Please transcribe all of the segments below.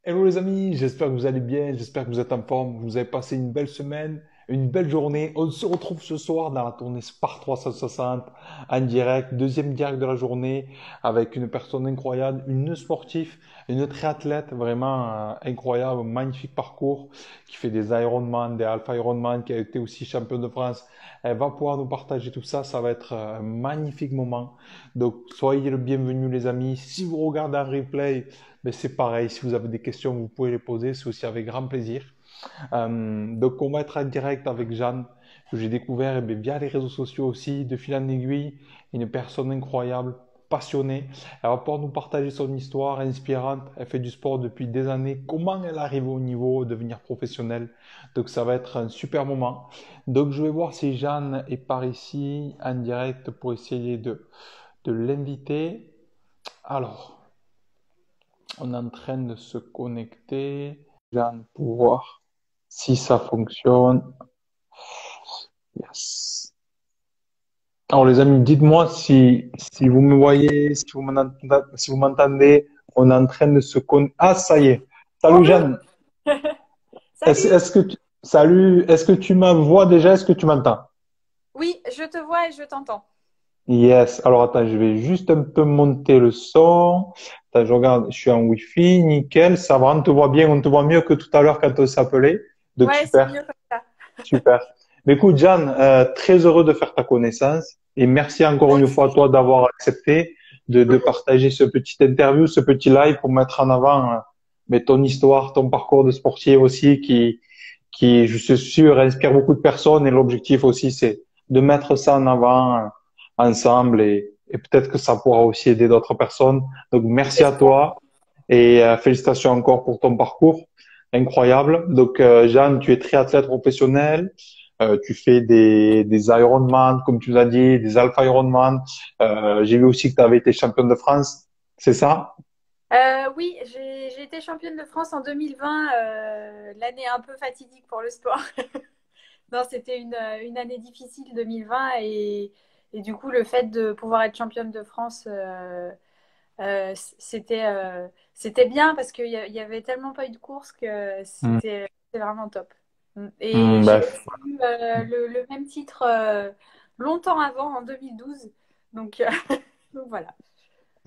Hello les amis, j'espère que vous allez bien, j'espère que vous êtes en forme, que vous avez passé une belle semaine, une belle journée. On se retrouve ce soir dans la tournée Spar 360 en direct, deuxième direct de la journée avec une personne incroyable, une sportive, une triathlète vraiment incroyable, magnifique parcours qui fait des Ironman, des Alpha Ironman, qui a été aussi championne de France. Elle va pouvoir nous partager tout ça, ça va être un magnifique moment. Donc soyez le bienvenu les amis. Si vous regardez un replay, mais c'est pareil, si vous avez des questions, vous pouvez les poser, c'est aussi avec grand plaisir. Donc on va être en direct avec Jeanne, que j'ai découvert via les réseaux sociaux aussi, de fil en aiguille, une personne incroyable, passionnée. Elle va pouvoir nous partager son histoire inspirante. Elle fait du sport depuis des années. Comment elle arrive au niveau de devenir professionnelle. Donc ça va être un super moment. Donc je vais voir si Jeanne est par ici en direct pour essayer de l'inviter. Alors, on est en train de se connecter. Jeanne, pour voir si ça fonctionne. Yes. Alors les amis, dites-moi si vous me voyez, si vous m'entendez. On est en train de se connecter. Ah, ça y est. Salut Bonjour. Jeanne. Salut. Salut, est-ce que tu me vois déjà? Est-ce que tu m'entends? Oui, je te vois et je t'entends. Yes. Alors attends, je vais juste un peu monter le son. Attends, je regarde, je suis en Wi-Fi, nickel. Ça va, on te voit bien, on te voit mieux que tout à l'heure quand on s'appelait. Donc Ouais, c'est super. mieux comme ça. Super. Mais écoute, Jeanne, très heureux de faire ta connaissance et merci encore une fois à Merci. toi d'avoir accepté de partager ce petit interview, ce petit live pour mettre en avant mais ton histoire, ton parcours de sportif aussi qui, je suis sûr, inspire beaucoup de personnes et l'objectif aussi, c'est de mettre ça en avant ensemble et peut-être que ça pourra aussi aider d'autres personnes. Donc, merci à J'espère. toi et félicitations encore pour ton parcours incroyable. Donc, Jeanne, tu es triathlète professionnel. Tu fais des Ironman, comme tu l'as dit, des Alpha Ironman. J'ai vu aussi que tu avais été championne de France. C'est ça? Oui, j'ai été championne de France en 2020, l'année un peu fatidique pour le sport. Non, c'était une année difficile 2020 et du coup le fait de pouvoir être championne de France, c'était bien parce qu'il y avait tellement pas eu de course que Hmm. c'était vraiment top. Et Hmm, j'ai bah, aussi eu le même titre longtemps avant, en 2012. Donc, donc voilà.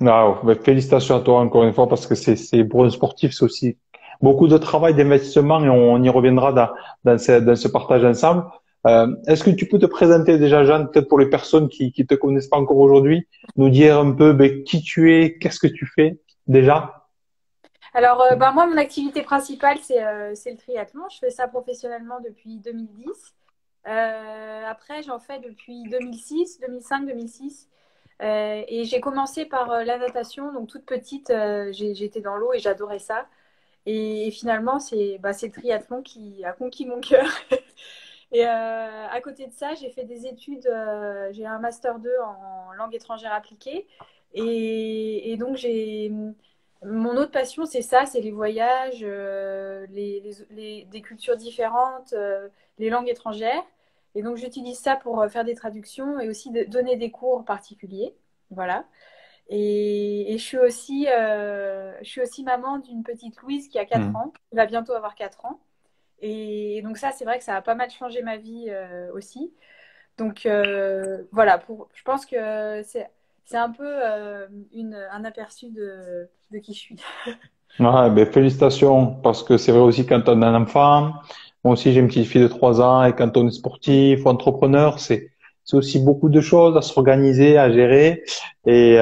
wow. Bah, félicitations à toi encore une fois parce que c'est pour un sportif, c'est aussi beaucoup de travail, d'investissement et on y reviendra dans ce partage ensemble. Est-ce que tu peux te présenter déjà, Jeanne, peut-être pour les personnes qui te connaissent pas encore aujourd'hui, nous dire un peu qui tu es, qu'est-ce que tu fais déjà? Alors, ben, moi, mon activité principale, c'est le triathlon. Je fais ça professionnellement depuis 2010. Après, j'en fais depuis 2006, 2005, 2006. Et j'ai commencé par la natation. Donc, toute petite, j'étais dans l'eau et j'adorais ça. Et finalement, c'est le triathlon qui a conquis mon cœur. Et à côté de ça, j'ai fait des études. J'ai un master 2 en langue étrangère appliquée. Et donc, mon autre passion, c'est ça, c'est les voyages, des cultures différentes, les langues étrangères. Et donc, j'utilise ça pour faire des traductions et aussi donner des cours particuliers. Voilà. Et je suis aussi maman d'une petite Louise qui a 4 Hmm. ans, qui va bientôt avoir 4 ans. Et donc ça, c'est vrai que ça a pas mal changé ma vie aussi. Donc voilà, je pense que c'est un peu un aperçu de qui je suis. Ouais, ben, félicitations, parce que c'est vrai aussi quand on a un enfant, moi aussi j'ai une petite fille de 3 ans, et quand on est Oui, sportif ou entrepreneur, c'est aussi beaucoup de choses à s'organiser, à gérer, et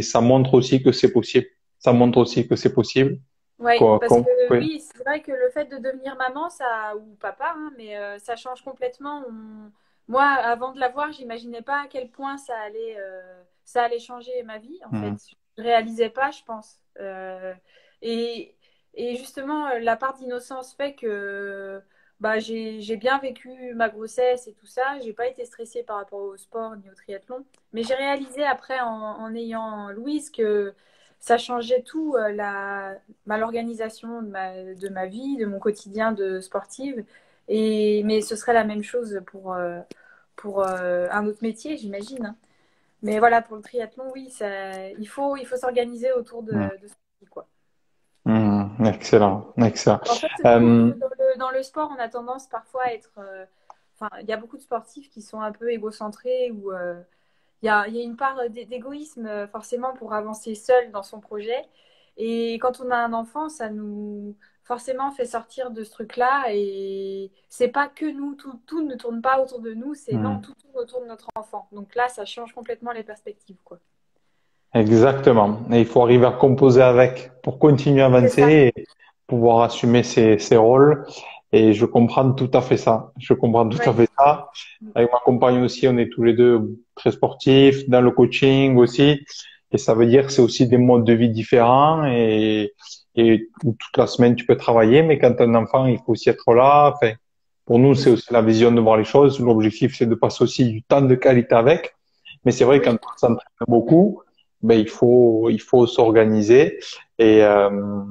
ça montre aussi que c'est possible. Ça montre aussi que c'est possible. ouais, Quoi, parce que oui. oui, c'est vrai que le fait de devenir maman, ça, ou papa, hein, mais ça change complètement. Moi, avant de l'avoir, j'imaginais pas à quel point ça allait changer ma vie, en fait. Hmm. Je réalisais pas, je pense. Et, et justement, la part d'innocence fait que bah, j'ai bien vécu ma grossesse et tout ça. J'ai pas été stressée par rapport au sport ni au triathlon. Mais j'ai réalisé après, en ayant Louise, que ça changeait tout, l'organisation de ma vie, de mon quotidien de sportive. Mais ce serait la même chose pour un autre métier, j'imagine, hein. Mais voilà, pour le triathlon, oui, il faut s'organiser autour Hmm. de ce quoi. Excellent, excellent. En fait, je trouve que Euh, dans le sport, on a tendance parfois à être. Enfin, il y a beaucoup de sportifs qui sont un peu égocentrés ou il y a une part d'égoïsme forcément pour avancer seul dans son projet. Et quand on a un enfant, ça nous forcément fait sortir de ce truc-là. Et c'est pas que nous, tout ne tourne pas autour de nous, c'est non, hmm. tout tourne autour de notre enfant. Donc là, ça change complètement les perspectives, quoi. Exactement. Et il faut arriver à composer avec pour continuer à C'est ça. avancer et pouvoir assumer ses rôles. Et je comprends tout à fait ça. Je comprends tout à Oui. fait ça. Avec ma compagne aussi, on est tous les deux très sportifs, dans le coaching aussi. Et ça veut dire que c'est aussi des modes de vie différents et où toute la semaine tu peux travailler, mais quand tu as un enfant, il faut aussi être là. Enfin, pour nous, C'est c'est ça. aussi la vision de voir les choses. L'objectif, c'est de passer aussi du temps de qualité avec. Mais c'est vrai, quand Oui. on s'entraîne beaucoup, ben, il faut s'organiser. Et, euh,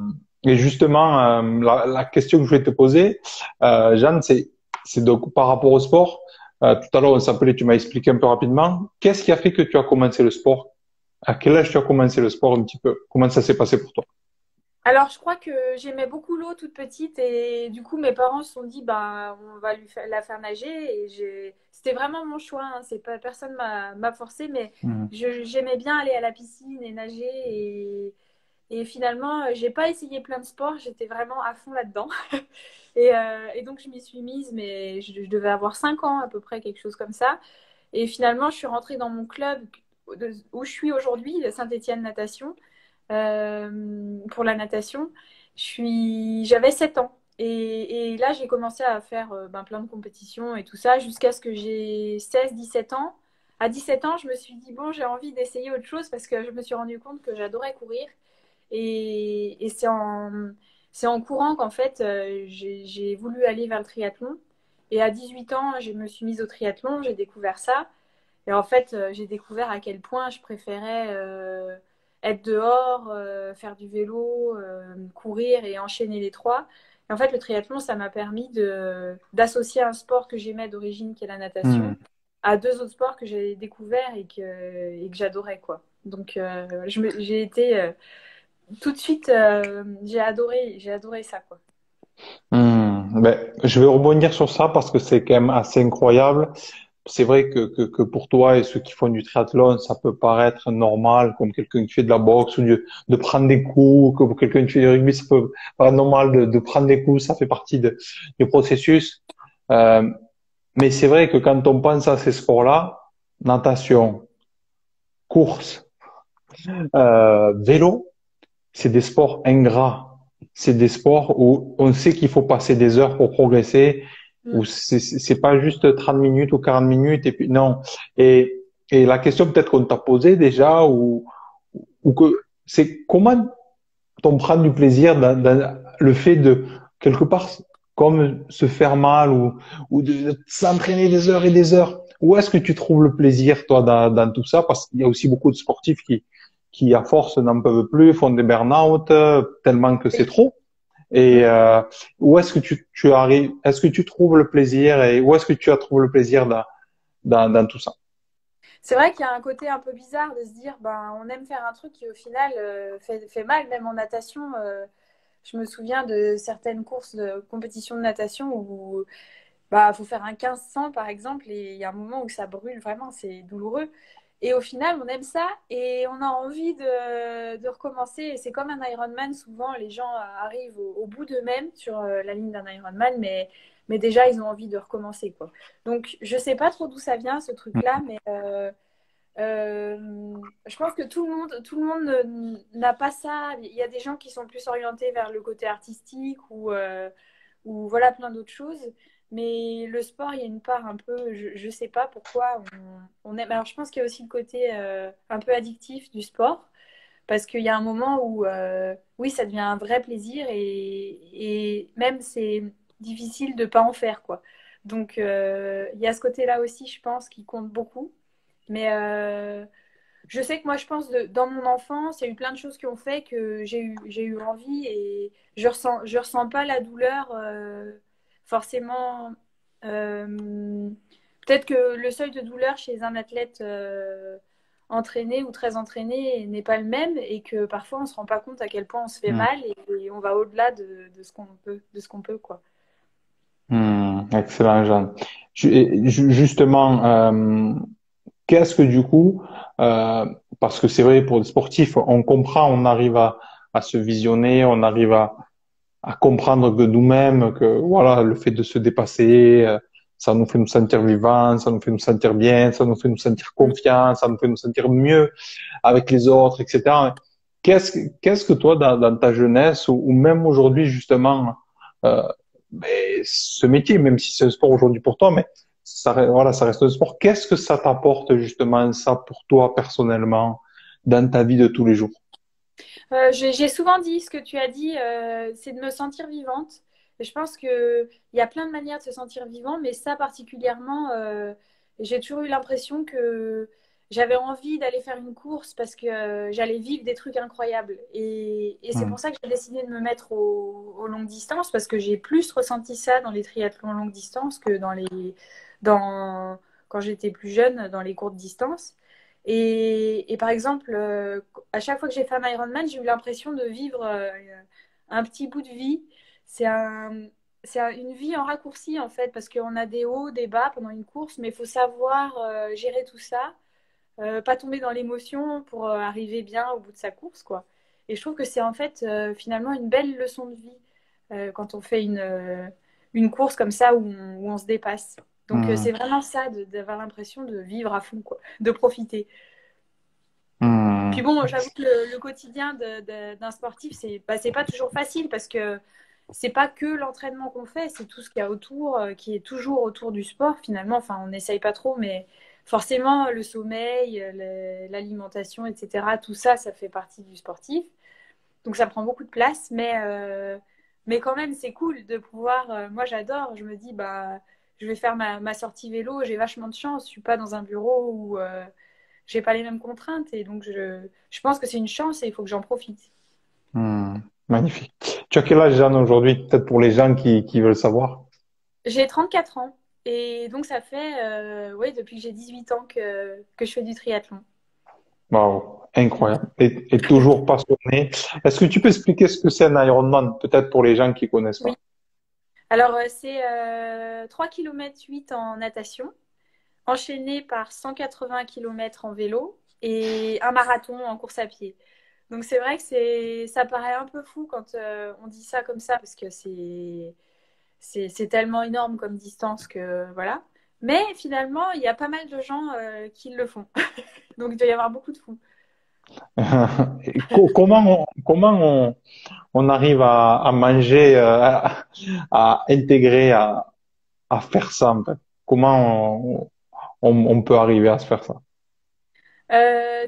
et justement, la question que je voulais te poser, Jeanne, c'est donc par rapport au sport. Tout à l'heure, on s'appelait, tu m'as expliqué un peu rapidement. Qu'est-ce qui a fait que tu as commencé le sport? À quel âge tu as commencé le sport un petit peu? Comment ça s'est passé pour toi? Alors, je crois que j'aimais beaucoup l'eau toute petite et du coup, mes parents se sont dit, bah, on va la faire nager et c'était vraiment mon choix. Hein. C'est pas, personne m'a forcé, mais Hmm. j'aimais bien aller à la piscine et nager et finalement, j'ai pas essayé plein de sports. J'étais vraiment à fond là-dedans. Et donc, je m'y suis mise, mais je devais avoir 5 ans à peu près, quelque chose comme ça. Et finalement, je suis rentrée dans mon club où je suis aujourd'hui, le Saint-Étienne Natation pour la natation. J'avais 7 ans. Et là, j'ai commencé à faire ben, plein de compétitions et tout ça jusqu'à ce que j'ai 16 17 ans. À 17 ans, je me suis dit, bon, j'ai envie d'essayer autre chose parce que je me suis rendu compte que j'adorais courir. Et c'est en courant qu'en fait, j'ai voulu aller vers le triathlon. Et à 18 ans, je me suis mise au triathlon, j'ai découvert ça. Et en fait, j'ai découvert à quel point je préférais être dehors, faire du vélo, courir et enchaîner les trois. Et en fait, le triathlon, ça m'a permis d'associer un sport que j'aimais d'origine, qui est la natation, Hmm. à deux autres sports que j'ai découverts et que j'adorais, quoi. Donc, j'ai été tout de suite, j'ai adoré ça, quoi. Ben, je vais rebondir sur ça parce que c'est quand même assez incroyable. C'est vrai que pour toi et ceux qui font du triathlon, ça peut paraître normal, comme quelqu'un qui fait de la boxe ou de prendre des coups, comme quelqu'un qui fait du rugby, ça peut paraître normal de prendre des coups, ça fait partie du processus. Euh, mais c'est vrai que quand on pense à ces sports-là, natation, course, vélo, c'est des sports ingrats. C'est des sports où on sait qu'il faut passer des heures pour progresser, où Mm. c'est pas juste 30 minutes ou 40 minutes et puis non. Et, et la question peut-être qu'on t'a posée déjà ou que c'est comment on prend du plaisir dans le fait de quelque part comme se faire mal ou de s'entraîner des heures et des heures. Où est-ce que tu trouves le plaisir, toi, dans tout ça? Parce qu'il y a aussi beaucoup de sportifs qui à force, n'en peuvent plus, font des burn-out tellement que c'est Oui. trop. Et Mm. où est-ce que tu arrives? Est-ce que tu trouves le plaisir et où est-ce que tu as trouvé le plaisir dans tout ça? C'est vrai qu'il y a un côté un peu bizarre de se dire, ben, on aime faire un truc qui au final fait mal, même en natation. Je me souviens de certaines courses de compétition de natation où bah faut faire un 1500 par exemple et il y a un moment où ça brûle vraiment, c'est douloureux. Et au final, on aime ça et on a envie de recommencer. Et c'est comme un Ironman, souvent les gens arrivent au bout d'eux-mêmes sur la ligne d'un Ironman, mais déjà ils ont envie de recommencer, quoi. Donc je sais pas trop d'où ça vient ce truc-là, mais je pense que tout le monde n'a pas ça. Il y a des gens qui sont plus orientés vers le côté artistique ou voilà plein d'autres choses. Mais le sport, il y a une part un peu, je sais pas pourquoi on aime. Alors je pense qu'il y a aussi le côté un peu addictif du sport, parce qu'il y a un moment où oui, ça devient un vrai plaisir et même c'est difficile de pas en faire, quoi. Donc il y a ce côté-là aussi, je pense, qui compte beaucoup. Mais je sais que moi, je pense dans mon enfance, il y a eu plein de choses qui ont fait que j'ai eu envie et je ressens pas la douleur forcément. euh, Peut-être que le seuil de douleur chez un athlète entraîné ou très entraîné n'est pas le même et que parfois on se rend pas compte à quel point on se fait mal et on va au-delà de ce qu'on peut, quoi. Excellent, Jean. Justement, qu'est-ce que du coup, parce que c'est vrai pour les sportifs, on comprend, on arrive à se visionner, on arrive à comprendre de nous-mêmes que voilà, le fait de se dépasser, ça nous fait nous sentir vivants, ça nous fait nous sentir bien, ça nous fait nous sentir confiants, ça nous fait nous sentir mieux avec les autres, etc. Qu'est-ce que toi, dans ta jeunesse ou même aujourd'hui, justement, euh, ce métier, même si c'est un sport aujourd'hui pour toi, mais voilà, ça reste un sport. Qu'est-ce que ça t'apporte justement, ça, pour toi personnellement, dans ta vie de tous les jours? J'ai souvent dit ce que tu as dit, c'est de me sentir vivante. Et je pense qu'il y a plein de manières de se sentir vivant, mais ça particulièrement, j'ai toujours eu l'impression que j'avais envie d'aller faire une course parce que j'allais vivre des trucs incroyables. Et c'est Hmm. pour ça que j'ai décidé de me mettre aux longues distances, parce que j'ai plus ressenti ça dans les triathlons longue distance que dans, quand j'étais plus jeune, dans les courtes distances. Et par exemple, à chaque fois que j'ai fait un Ironman, j'ai eu l'impression de vivre un petit bout de vie. C'est une vie en raccourci en fait, parce qu'on a des hauts, des bas pendant une course, mais il faut savoir gérer tout ça, pas tomber dans l'émotion pour arriver bien au bout de sa course, quoi. Et je trouve que c'est en fait finalement une belle leçon de vie quand on fait une course comme ça où on se dépasse. Donc Hmm. c'est vraiment ça, d'avoir l'impression de vivre à fond, quoi, de profiter. Puis Hmm. bon, j'avoue que le quotidien d'un sportif, c'est pas toujours facile parce que c'est pas que l'entraînement qu'on fait, c'est tout ce qu'il y a autour, qui est toujours autour du sport finalement. Enfin, on n'essaye pas trop, mais forcément, le sommeil, l'alimentation, etc., tout ça, ça fait partie du sportif. Donc ça prend beaucoup de place, mais quand même, c'est cool de pouvoir. Moi, j'adore. Je me dis, bah, je vais faire ma sortie vélo. J'ai vachement de chance. Je suis pas dans un bureau où j'ai pas les mêmes contraintes. Et donc, je pense que c'est une chance et il faut que j'en profite. Hmm. Magnifique. Tu as quel âge, Jeanne, aujourd'hui? Peut-être pour les gens qui veulent savoir. J'ai 34 ans. Et donc, ça fait ouais, depuis que j'ai 18 ans que je fais du triathlon. Waouh, incroyable. Et toujours passionné. Est-ce que tu peux expliquer ce que c'est un Ironman, peut-être pour les gens qui connaissent Oui. pas? Alors, c'est 3,8 km en natation, enchaîné par 180 km en vélo et un marathon en course à pied. Donc c'est vrai que ça paraît un peu fou quand on dit ça comme ça parce que c'est tellement énorme comme distance que voilà. Mais finalement, il y a pas mal de gens qui le font. Donc il doit y avoir beaucoup de fous. Comment on arrive à manger, à intégrer, à faire ça, en fait? Comment on peut arriver à se faire ça?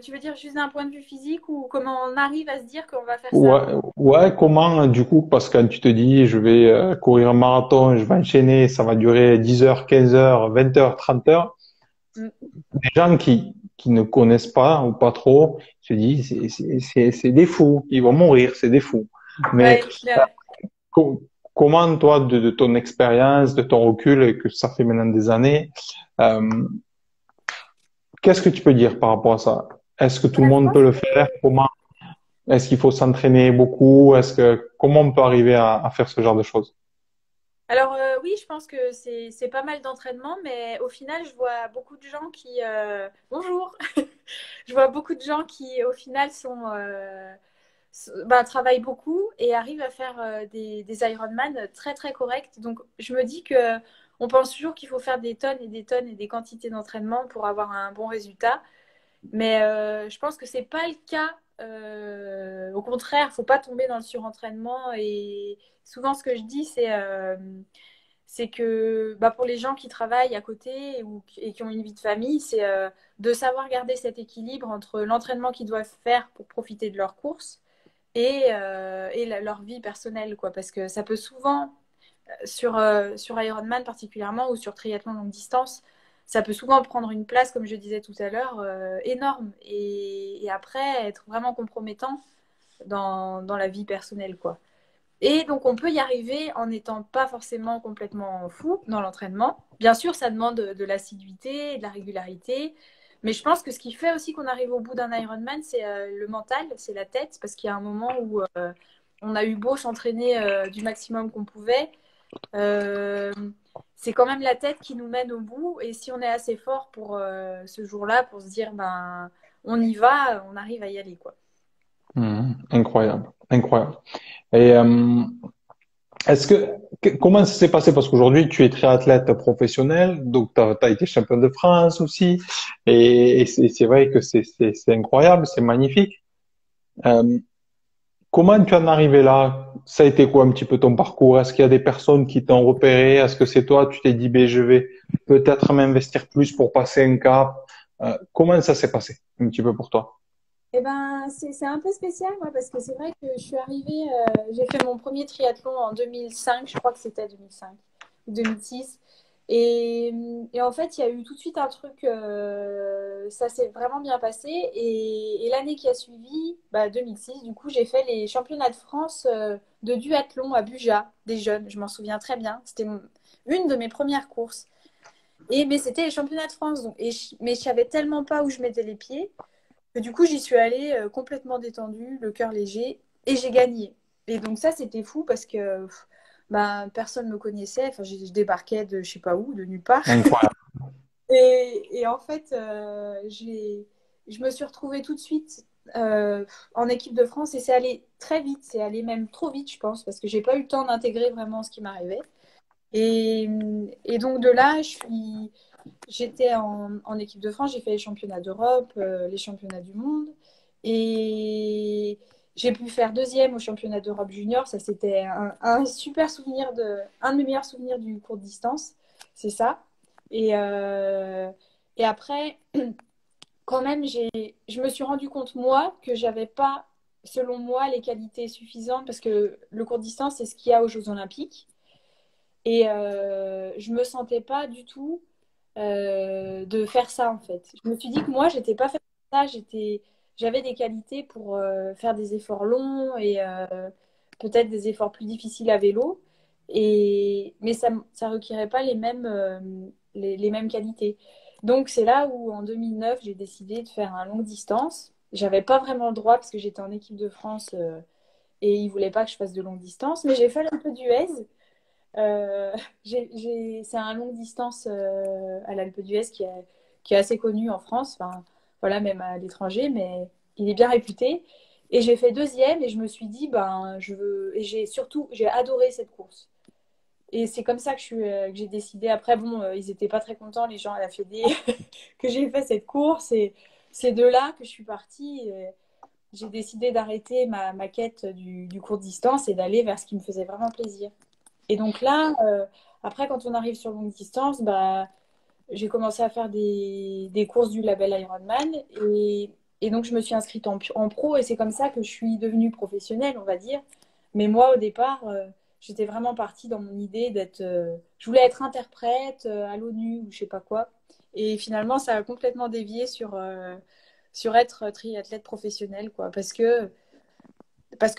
Tu veux dire juste d'un point de vue physique ou comment on arrive à se dire qu'on va faire Ouais, ça? ouais, comment, du coup, parce que quand tu te dis, je vais courir un marathon, je vais enchaîner, ça va durer 10 heures, 15 heures, 20 heures, 30 heures, Mm. les gens qui ne connaissent pas ou pas trop se disent, c'est des fous, ils vont mourir, c'est des fous. Mais Ouais, comment, toi, de ton expérience, de ton recul, et que ça fait maintenant des années, euh, qu'est-ce que tu peux dire par rapport à ça? Est-ce que tout le je monde pense peut le que faire? Comment? Est-ce qu'il faut s'entraîner beaucoup? Comment on peut arriver à faire ce genre de choses? Alors oui, je pense que c'est pas mal d'entraînement, mais au final, je vois beaucoup de gens qui bonjour, je vois beaucoup de gens qui au final bah, travaillent beaucoup et arrivent à faire des Ironman très très corrects. Donc je me dis que on pense toujours qu'il faut faire des tonnes et des tonnes et des quantités d'entraînement pour avoir un bon résultat. Mais je pense que c'est pas le cas. Au contraire, faut pas tomber dans le surentraînement. Et souvent, ce que je dis, c'est que bah, pour les gens qui travaillent à côté et qui ont une vie de famille, c'est de savoir garder cet équilibre entre l'entraînement qu'ils doivent faire pour profiter de leur course et leur vie personnelle, quoi. Parce que ça peut souvent sur Ironman particulièrement ou sur triathlon longue distance, ça peut souvent prendre une place, comme je disais tout à l'heure, énorme et après être vraiment compromettant dans la vie personnelle, quoi. Et donc on peut y arriver en n'étant pas forcément complètement fou dans l'entraînement. Bien sûr, ça demande de l'assiduité, de la régularité, Mais je pense que ce qui fait aussi qu'on arrive au bout d'un Ironman, c'est le mental, c'est la tête, parce qu'il y a un moment où on a eu beau s'entraîner du maximum qu'on pouvait, euh, c'est quand même la tête qui nous mène au bout. Et si on est assez fort pour ce jour-là, pour se dire, ben, on y va, on arrive à y aller, quoi. Incroyable, incroyable. Et comment ça s'est passé? Parce qu'aujourd'hui, tu es triathlète professionnel, donc tu as été champion de France aussi, et c'est vrai que c'est incroyable, c'est magnifique. Euh, Comment tu en es arrivé là? Ça a été quoi un petit peu ton parcours? Est-ce qu'il y a des personnes qui t'ont repéré? Est-ce que c'est toi, tu t'es dit, ben, je vais peut-être m'investir plus pour passer un cap? Comment ça s'est passé un petit peu pour toi? Eh ben, c'est un peu spécial, moi, parce que c'est vrai que je suis arrivée, j'ai fait mon premier triathlon en 2005, je crois que c'était 2005 ou 2006. Et en fait, il y a eu tout de suite un truc, ça s'est vraiment bien passé. Et l'année qui a suivi, bah, 2006, du coup, j'ai fait les championnats de France de duathlon à Buja, des jeunes, je m'en souviens très bien. C'était une de mes premières courses. Mais c'était les championnats de France, donc, mais je savais tellement pas où je mettais les pieds. Et du coup, j'y suis allée complètement détendue, le cœur léger, et j'ai gagné. Et donc ça, c'était fou parce que bah, personne ne me connaissait. Enfin, je débarquais de je sais pas où, de nulle part. Incroyable. Et en fait, je me suis retrouvée tout de suite en équipe de France et c'est allé très vite. C'est allé même trop vite, je pense, parce que j'ai pas eu le temps d'intégrer vraiment ce qui m'arrivait. Et, et donc de là, j'étais en équipe de France, j'ai fait les championnats d'Europe, les championnats du monde. Et j'ai pu faire deuxième au championnat d'Europe junior. Ça, c'était un super souvenir un de mes meilleurs souvenirs du court de distance. C'est ça. Et, euh, et après, quand même, je me suis rendu compte, moi, que j'avais pas, selon moi, les qualités suffisantes parce que le court de distance, c'est ce qu'il y a aux Jeux Olympiques. Et je me sentais pas du tout de faire ça en fait. Je me suis dit que moi, j'étais pas faite pour ça. J'avais des qualités pour faire des efforts longs et peut-être des efforts plus difficiles à vélo. Mais ça requérait pas les mêmes qualités. Donc c'est là où en 2009, j'ai décidé de faire un longue distance. J'avais pas vraiment le droit parce que j'étais en équipe de France et ils voulaient pas que je fasse de longue distance. Mais j'ai fait un peu d'US. Euh, c'est un longue distance à l'Alpe d'Huez qui est assez connu en France, enfin, voilà, même à l'étranger, mais il est bien réputé. Et j'ai fait deuxième et je me suis dit, ben, je veux. Et j'ai adoré cette course. Et c'est comme ça que j'ai décidé. Après, bon, ils n'étaient pas très contents, les gens à la Fédé, que j'ai fait cette course. Et c'est de là que je suis partie. Et j'ai décidé d'arrêter ma quête du court distance et d'aller vers ce qui me faisait vraiment plaisir. Et donc là, après, quand on arrive sur longue distance, bah, j'ai commencé à faire des courses du label Ironman. Et donc, je me suis inscrite en pro et c'est comme ça que je suis devenue professionnelle, on va dire. Mais moi, au départ, j'étais vraiment partie dans mon idée d'être. Je voulais être interprète à l'ONU ou je sais pas quoi. Et finalement, ça a complètement dévié sur être triathlète professionnel, quoi. Parce que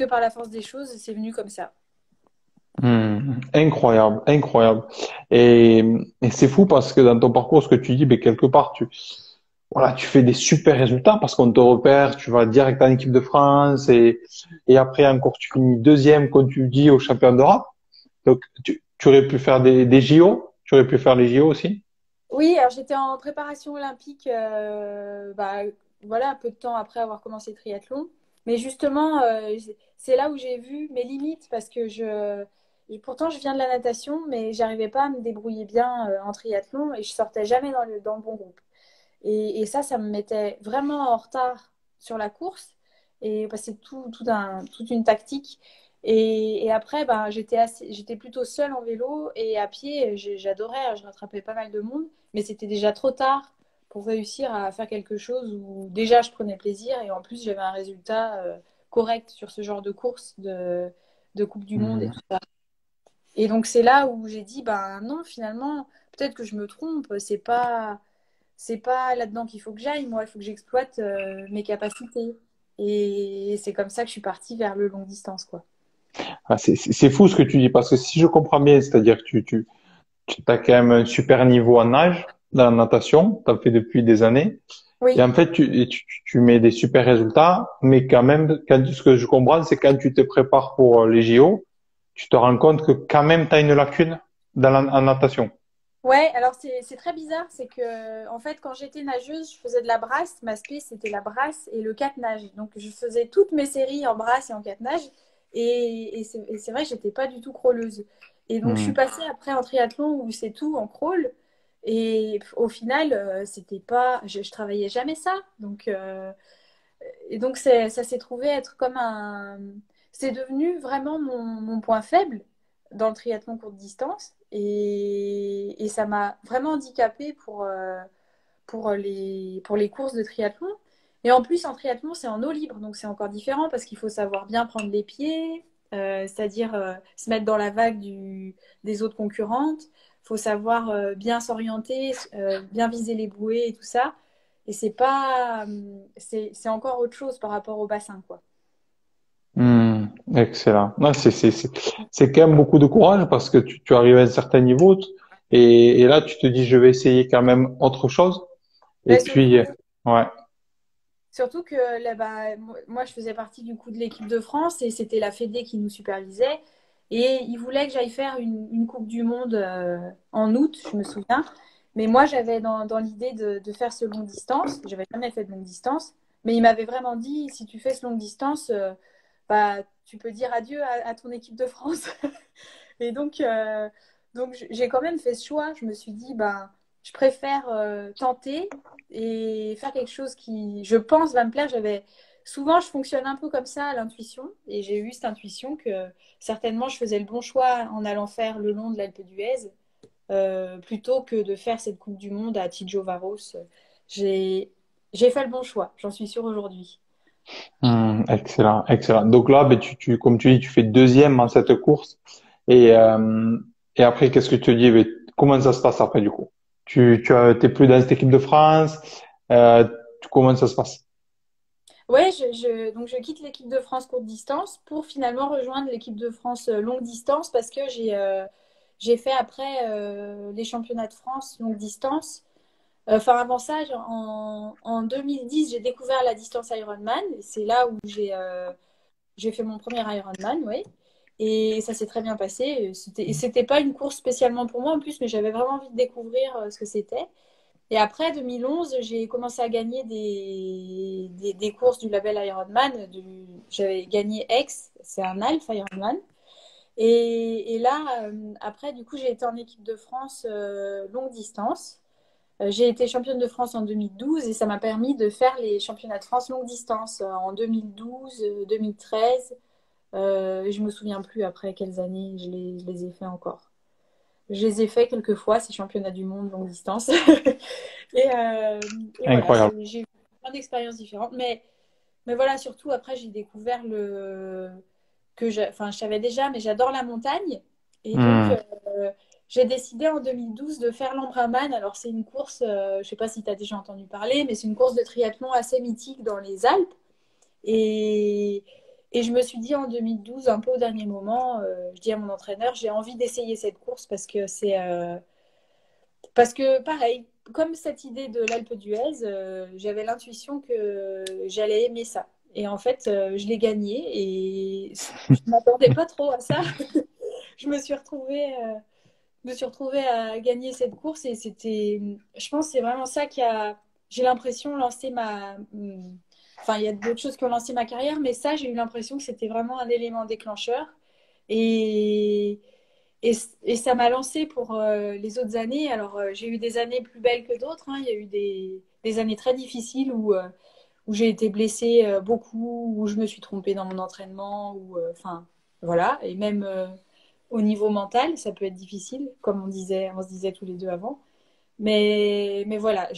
par la force des choses, c'est venu comme ça. Incroyable, incroyable. Et, et c'est fou parce que dans ton parcours, ce que tu dis, ben, quelque part, voilà, tu fais des super résultats parce qu'on te repère, tu vas direct en équipe de France et après encore, tu finis deuxième, comme tu dis, au championnat d'Europe. Donc, tu aurais pu faire des JO, tu aurais pu faire les JO aussi. Oui, alors j'étais en préparation olympique, bah, voilà, peu de temps après avoir commencé le triathlon. Mais justement, c'est là où j'ai vu mes limites parce que pourtant je viens de la natation, mais j'arrivais pas à me débrouiller bien en triathlon et je sortais jamais dans le bon groupe. Et ça me mettait vraiment en retard sur la course. Et bah, c'est toute une tactique. Et après, ben, j'étais plutôt seule en vélo et à pied, j'adorais, je rattrapais pas mal de monde, mais c'était déjà trop tard pour réussir à faire quelque chose où déjà je prenais plaisir et en plus j'avais un résultat correct sur ce genre de course de Coupe du Monde et Hmm. tout ça. Et donc c'est là où j'ai dit, ben non, finalement, peut-être que je me trompe, c'est pas là-dedans qu'il faut que j'aille. Moi, il faut que j'exploite mes capacités. Et c'est comme ça que je suis partie vers le long distance, quoi. Ah, c'est fou ce que tu dis parce que si je comprends bien, c'est-à-dire que tu as quand même un super niveau en nage. dans la natation, tu as fait depuis des années. Et Oui. en fait, tu mets des super résultats, mais quand même, ce que je comprends, c'est quand tu te prépares pour les JO, tu te rends compte que quand même, tu as une lacune en natation. Ouais, alors c'est très bizarre, c'est que en fait quand j'étais nageuse, je faisais de la brasse, ma spé c'était la brasse et le quatre-nage. Donc je faisais toutes mes séries en brasse et en quatre-nage et c'est vrai que j'étais pas du tout crawleuse. Et donc je suis Hmm. passée après en triathlon où c'est tout en crawl et au final c'était pas je travaillais jamais ça. Donc et donc ça s'est trouvé être comme un c'est devenu vraiment mon point faible dans le triathlon courte distance et ça m'a vraiment handicapée pour les courses de triathlon. Et en plus, en triathlon, c'est en eau libre, donc c'est encore différent parce qu'il faut savoir bien prendre les pieds, c'est-à-dire se mettre dans la vague des autres concurrentes. Il faut savoir bien s'orienter, bien viser les bouées et tout ça. Et c'est pas, c'est encore autre chose par rapport au bassin, quoi. Hmm. Excellent. Ouais, c'est quand même beaucoup de courage parce que tu arrives à un certain niveau et là, tu te dis, je vais essayer quand même autre chose. Et Mais puis, surtout, ouais. surtout que là, bah, moi, je faisais partie du coup de l'équipe de France et c'était la Fédé qui nous supervisait. Et ils voulaient que j'aille faire une Coupe du Monde en août, je me souviens. Mais moi, j'avais dans l'idée de faire ce longue distance. J'avais jamais fait de longue distance. Mais ils m'avaient vraiment dit, si tu fais ce longue distance, bah, tu peux dire adieu à ton équipe de France. Et donc j'ai quand même fait ce choix. Je me suis dit, ben, je préfère tenter et faire quelque chose qui, je pense, va me plaire. Souvent, je fonctionne un peu comme ça à l'intuition, et j'ai eu cette intuition que certainement je faisais le bon choix en allant faire le long de l'Alpe d'Huez plutôt que de faire cette Coupe du Monde à Tijo Varos. J'ai j'ai fait le bon choix, j'en suis sûre aujourd'hui. Hmm. Excellent, excellent. Donc là, ben, comme tu dis, tu fais deuxième en cette course. Et, euh, et après, qu'est-ce que tu te dis? Ben, comment ça se passe après du coup? T'es plus dans cette équipe de France. Euh, Comment ça se passe? Ouais, donc je quitte l'équipe de France courte distance pour finalement rejoindre l'équipe de France longue distance parce que j'ai fait après les championnats de France longue distance. Enfin, avant ça, en 2010, j'ai découvert la distance Ironman. C'est là où j'ai fait mon premier Ironman, oui. Et ça s'est très bien passé. Et c'était pas une course spécialement pour moi en plus, mais j'avais vraiment envie de découvrir ce que c'était. Et après 2011, j'ai commencé à gagner des courses du label Ironman. J'avais gagné Aix, c'est un Alpha Ironman. Et là, après, du coup, j'ai été en équipe de France longue distance. J'ai été championne de France en 2012 et ça m'a permis de faire les championnats de France longue distance en 2012, 2013. Je me souviens plus après quelles années je les ai fait encore. Je les ai fait quelques fois, ces championnats du monde longue distance. Et, euh, et voilà, Incroyable. j'ai eu plein d'expériences différentes. Mais voilà, surtout après, j'ai découvert enfin, je savais déjà, mais j'adore la montagne. Et donc, Hmm. j'ai décidé en 2012 de faire l'Ambraman. Alors, c'est une course, je ne sais pas si tu as déjà entendu parler, mais c'est une course de triathlon assez mythique dans les Alpes. Et, et je me suis dit en 2012, un peu au dernier moment, je dis à mon entraîneur, j'ai envie d'essayer cette course parce que pareil, comme cette idée de l'Alpe d'Huez, j'avais l'intuition que j'allais aimer ça. Et en fait, je l'ai gagné et je ne m'attendais pas trop à ça. Je me suis retrouvée à gagner cette course et je pense, que c'est vraiment ça qui a, j'ai l'impression, lancé enfin, il y a d'autres choses qui ont lancé ma carrière, mais ça, j'ai eu l'impression que c'était vraiment un élément déclencheur. Et, et ça m'a lancé pour les autres années. Alors, j'ai eu des années plus belles que d'autres, hein. Il y a eu des années très difficiles où j'ai été blessée beaucoup, où je me suis trompée dans mon entraînement, enfin, voilà. Et même au niveau mental, ça peut être difficile, comme on se disait tous les deux avant. Mais voilà,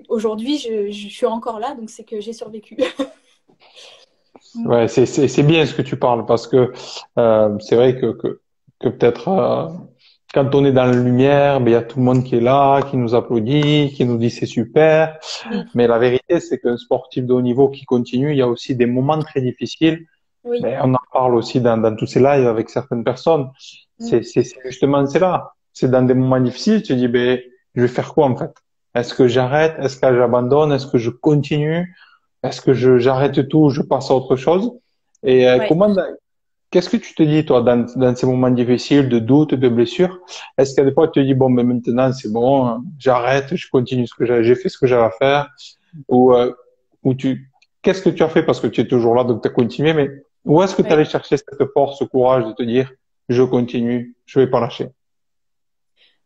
aujourd'hui, je suis encore là, donc c'est que j'ai survécu. Ouais, c'est bien ce que tu parles parce que c'est vrai que peut-être quand on est dans la lumière, ben, il y a tout le monde qui est là, qui nous applaudit, qui nous dit c'est super. Mm. Mais la vérité, c'est qu'un sportif de haut niveau qui continue, il y a aussi des moments très difficiles. Oui. Mais on en parle aussi dans tous ces lives avec certaines personnes. Mm. C'est justement, c'est là. C'est dans des moments difficiles, tu te dis, ben, je vais faire quoi en fait? Est-ce que j'arrête? Est-ce que j'abandonne? Est-ce que je continue? Est-ce que j'arrête tout? Je passe à autre chose? Et Ouais. qu'est-ce que tu te dis toi dans ces moments difficiles de doute, de blessure? Est-ce qu'à des fois tu te dis bon, mais maintenant c'est bon, j'arrête, je continue j'ai fait ce que j'avais à faire? Ou ou qu'est-ce que tu as fait parce que tu es toujours là donc tu as continué, mais où est-ce que tu Ouais. allais chercher cette force, ce courage de te dire je continue, je vais pas lâcher?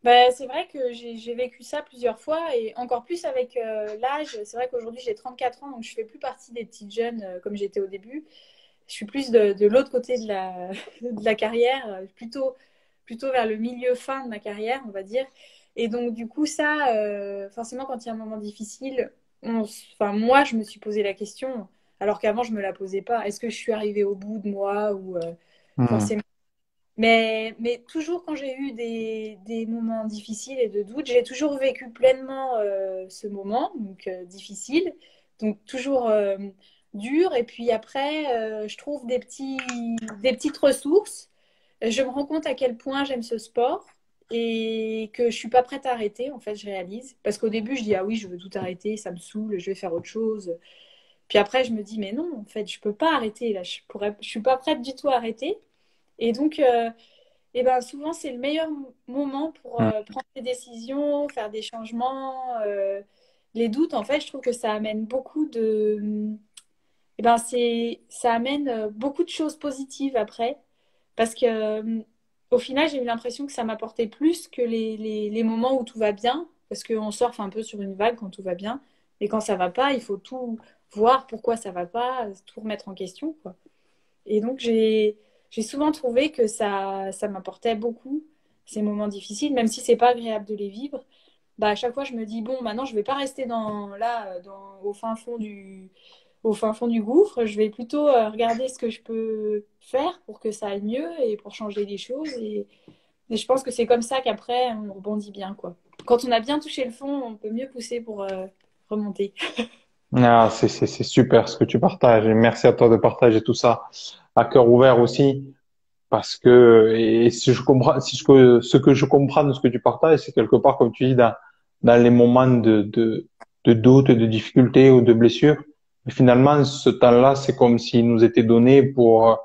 Bah, c'est vrai que j'ai vécu ça plusieurs fois et encore plus avec l'âge. C'est vrai qu'aujourd'hui j'ai 34 ans, donc je fais plus partie des petites jeunes comme j'étais au début. Je suis plus de l'autre côté de de la carrière, plutôt vers le milieu fin de ma carrière, on va dire. Et donc du coup ça, forcément quand il y a un moment difficile, enfin moi je me suis posé la question, alors qu'avant je me la posais pas. Est-ce que je suis arrivée au bout de moi ou Hmm. forcément mais toujours quand j'ai eu des moments difficiles et de doute, j'ai toujours vécu pleinement ce moment, donc difficile, donc toujours dur. Et puis après, je trouve des petites ressources. Je me rends compte à quel point j'aime ce sport et que je suis pas prête à arrêter, en fait, je réalise. Parce qu'au début, je dis, ah oui, je veux tout arrêter, ça me saoule, je vais faire autre chose. Puis après, je me dis, mais non, en fait, je peux pas arrêter, là, je suis pas prête du tout à arrêter. Et donc, et ben souvent, c'est le meilleur moment pour Hmm. prendre des décisions, faire des changements. Les doutes, en fait, je trouve que ça amène beaucoup de... Et ben ça amène beaucoup de choses positives après. Parce que au final, j'ai eu l'impression que ça m'apportait plus que les moments où tout va bien. Parce qu'on surfe un peu sur une vague quand tout va bien. Et quand ça va pas, il faut tout voir pourquoi ça va pas, tout remettre en question, quoi. Et donc, j'ai souvent trouvé que ça m'apportait beaucoup, ces moments difficiles, même si c'est pas agréable de les vivre. Bah, à chaque fois, je me dis, bon, maintenant, je vais pas rester au fin fond du gouffre. Je vais plutôt regarder ce que je peux faire pour que ça aille mieux et pour changer les choses. Et je pense que c'est comme ça qu'après, on rebondit bien, quoi. Quand on a bien touché le fond, on peut mieux pousser pour remonter. Ah, c'est super ce que tu partages et merci à toi de partager tout ça à cœur ouvert aussi parce que et si je comprends si ce que je comprends de ce que tu partages c'est quelque part comme tu dis dans les moments de doute, de difficulté ou de blessure. Mais finalement, ce temps-là, c'est comme s'il nous était donné pour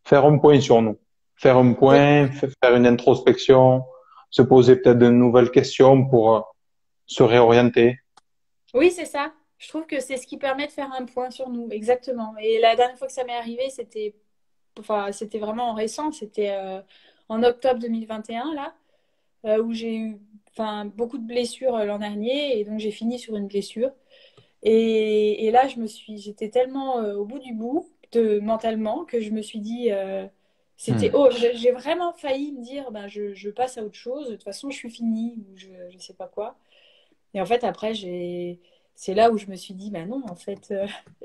faire un point sur nous, faire un point, faire une introspection, se poser peut-être de nouvelles questions pour se réorienter. Oui, c'est ça. Je trouve que c'est ce qui permet de faire un point sur nous, exactement. Et la dernière fois que ça m'est arrivé, c'était vraiment récent, c'était en octobre 2021, là, où j'ai eu enfin, beaucoup de blessures l'an dernier, et donc j'ai fini sur une blessure. Et là, j'étais tellement au bout du bout mentalement que je me suis dit, Hmm. j'ai vraiment failli me dire, ben, je passe à autre chose, de toute façon, je suis finie, ou je sais pas quoi. Et en fait, après, c'est là où je me suis dit, bah non, en fait,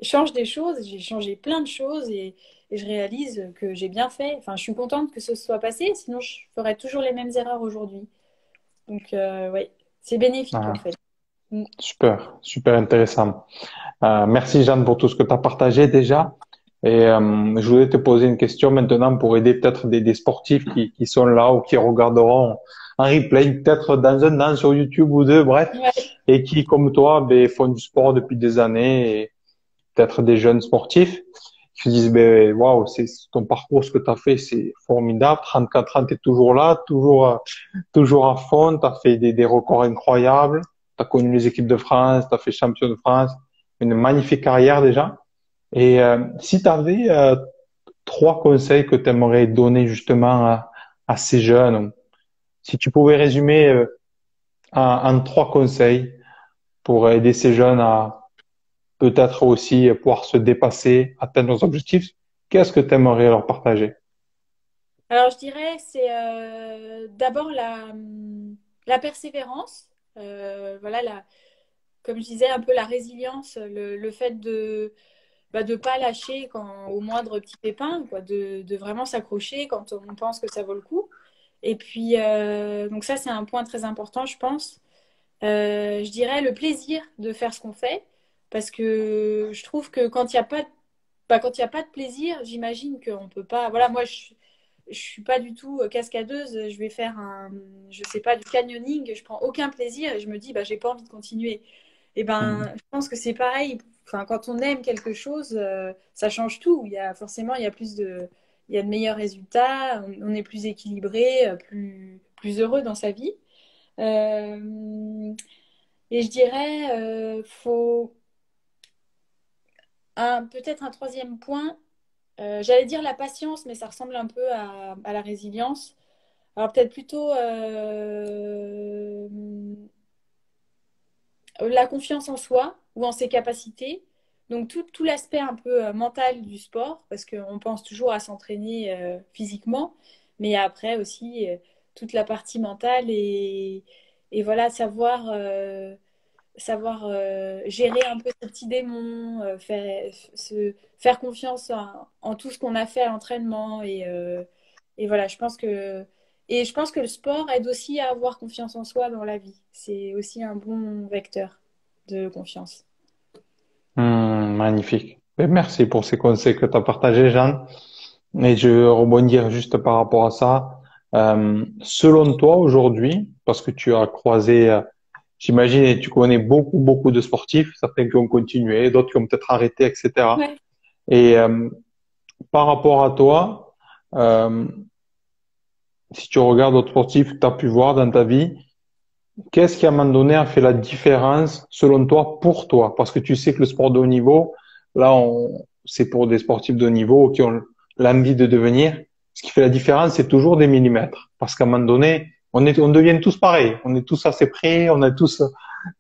change des choses. J'ai changé plein de choses et je réalise que j'ai bien fait. Enfin, je suis contente que ce soit passé, sinon je ferais toujours les mêmes erreurs aujourd'hui. Donc, oui, c'est bénéfique en Ah, fait. Mm. super, super intéressant. Merci Jeanne pour tout ce que tu as partagé déjà. Et je voulais te poser une question maintenant pour aider peut-être des sportifs qui sont là ou qui regarderont en replay, peut-être dans un an sur YouTube ou deux, bref, Ouais. et qui, comme toi, ben, font du sport depuis des années et peut-être des jeunes sportifs qui se disent, ben, waouh, c'est ton parcours, ce que tu as fait, c'est formidable. 34 ans, tu es toujours là, toujours à fond, tu as fait des records incroyables, tu as connu les équipes de France, tu as fait champion de France, une magnifique carrière déjà. Et si tu avais trois conseils que tu aimerais donner justement à ces jeunes, si tu pouvais résumer en trois conseils pour aider ces jeunes à peut-être aussi pouvoir se dépasser, atteindre leurs objectifs, qu'est-ce que tu aimerais leur partager? Alors, je dirais, c'est d'abord la persévérance. Voilà, comme je disais, un peu la résilience, le fait de pas lâcher au moindre petit pépin, quoi, de vraiment s'accrocher quand on pense que ça vaut le coup. Et puis, donc ça, c'est un point très important, je pense. Je dirais le plaisir de faire ce qu'on fait, parce que je trouve que quand il n'y a pas, quand il y a pas de plaisir, j'imagine qu'on peut pas. Voilà, moi, je suis pas du tout cascadeuse, je vais faire je sais pas, du canyoning, je prends aucun plaisir et je me dis, bah, j'ai pas envie de continuer. Et ben, je pense que c'est pareil. Enfin, quand on aime quelque chose, ça change tout. Il y a il y a de meilleurs résultats, on est plus équilibré, plus heureux dans sa vie. Euh, et je dirais, faut peut-être un troisième point. J'allais dire la patience, mais ça ressemble un peu à la résilience. Alors peut-être plutôt la confiance en soi ou en ses capacités. Donc tout l'aspect un peu mental du sport, parce qu'on pense toujours à s'entraîner physiquement, mais après aussi toute la partie mentale et voilà, savoir gérer un peu ses petits démons, faire confiance en tout ce qu'on a fait à l'entraînement. Et voilà, je pense que le sport aide aussi à avoir confiance en soi dans la vie. C'est aussi un bon vecteur de confiance. Magnifique. Et merci pour ces conseils que tu as partagés, Jeanne. Et je vais rebondir juste par rapport à ça. Selon toi, aujourd'hui, parce que tu as croisé, j'imagine, et tu connais beaucoup de sportifs, certains qui ont continué, d'autres qui ont peut-être arrêté, etc. Ouais. Et par rapport à toi, euh, si tu regardes d'autres sportifs que tu as pu voir dans ta vie, qu'est-ce qui à un moment donné a fait la différence selon toi pour toi? Parce que tu sais que le sport de haut niveau, là, c'est pour des sportifs de haut niveau qui ont l'envie de devenir. Ce qui fait la différence, c'est toujours des millimètres. Parce qu'à un moment donné, on devient tous pareils. On est tous assez près, on est tous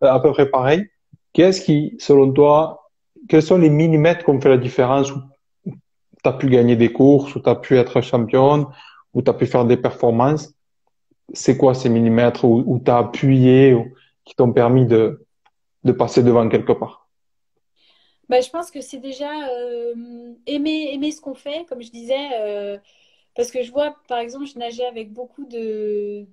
à peu près pareils. Qu'est-ce qui, selon toi, quels sont les millimètres qui ont fait la différence où tu as pu gagner des courses, où tu as pu être championne, où tu as pu faire des performances? C'est quoi ces millimètres où tu as appuyé, qui t'ont permis de passer devant quelque part? Bah, je pense que c'est déjà aimer ce qu'on fait, comme je disais, parce que je vois, par exemple, je nageais avec beaucoup je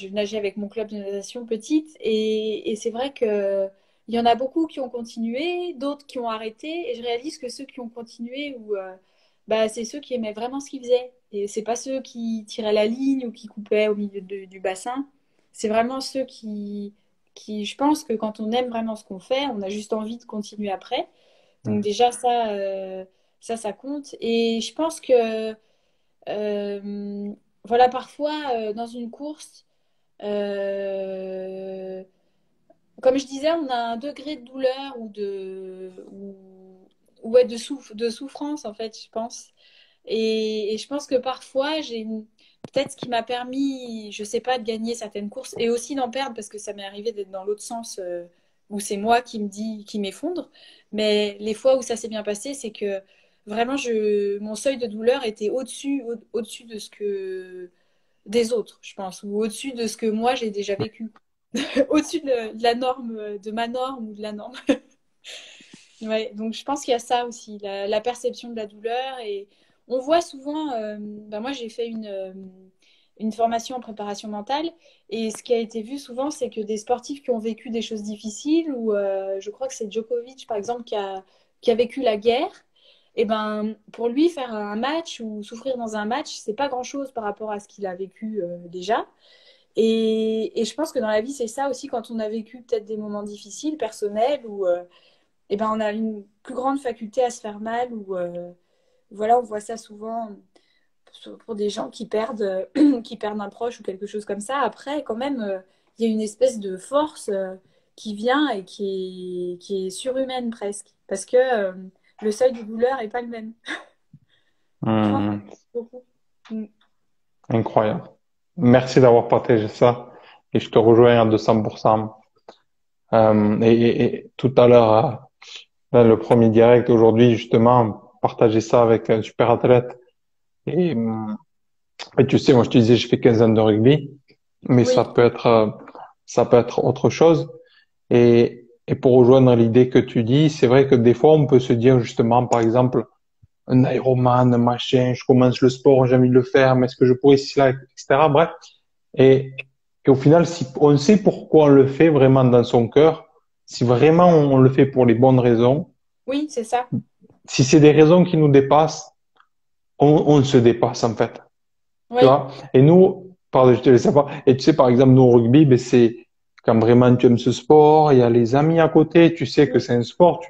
nageais avec mon club de natation petite et c'est vrai que il y en a beaucoup qui ont continué, d'autres qui ont arrêté et je réalise que ceux qui ont continué c'est ceux qui aimaient vraiment ce qu'ils faisaient et c'est pas ceux qui tiraient la ligne ou qui coupaient au milieu du bassin. C'est vraiment ceux qui, je pense que quand on aime vraiment ce qu'on fait, on a juste envie de continuer après. Donc Hmm. déjà ça compte et je pense que euh, voilà, parfois, dans une course, euh, comme je disais, on a un degré de douleur ou ouais, de souffrance, en fait, je pense. Et je pense que parfois, peut-être ce qui m'a permis, je sais pas, de gagner certaines courses et aussi d'en perdre parce que ça m'est arrivé d'être dans l'autre sens où c'est moi qui m'effondre. Mais les fois où ça s'est bien passé, c'est que vraiment, mon seuil de douleur était au-dessus de ce que des autres, je pense, ou au-dessus de ce que moi j'ai déjà vécu, au-dessus de la norme, de ma norme ou de la norme. Ouais, donc je pense qu'il y a ça aussi, la perception de la douleur. Et on voit souvent, moi j'ai fait une formation en préparation mentale, et ce qui a été vu souvent, c'est que des sportifs qui ont vécu des choses difficiles, ou je crois que c'est Djokovic par exemple qui a vécu la guerre, et ben pour lui faire un match ou souffrir dans un match, c'est pas grand-chose par rapport à ce qu'il a vécu déjà. Et je pense que dans la vie, c'est ça aussi quand on a vécu peut-être des moments difficiles, personnels, ou eh ben, on a une plus grande faculté à se faire mal ou voilà, on voit ça souvent pour des gens qui perdent, qui perdent un proche ou quelque chose comme ça. Après, quand même, il y a une espèce de force qui vient et qui est surhumaine presque parce que le seuil de douleur n'est pas le même. Je pense que Hmm, c'est beaucoup. Mm. incroyable. Merci d'avoir partagé ça et je te rejoins à 200%. Et tout à l'heure, dans le premier direct aujourd'hui, justement, partager ça avec un super athlète. Et, et tu sais, moi je te disais, je fais 15 ans de rugby, mais Oui, ça peut être autre chose. Et pour rejoindre l'idée que tu dis, c'est vrai que des fois, on peut se dire justement, par exemple, un Ironman, un machin, je commence le sport, j'ai envie de le faire, mais est-ce que je pourrais ici, là, etc. Bref. Et, et au final, si on sait pourquoi on le fait vraiment dans son cœur, si vraiment on le fait pour les bonnes raisons, oui, c'est ça. si c'est des raisons qui nous dépassent, on se dépasse en fait. Tu Oui, vois? Et nous, pardon, je te laisse pas. Et tu sais, par exemple, nous au rugby, ben, c'est quand vraiment tu aimes ce sport, il y a les amis à côté, tu sais que oui, c'est un sport,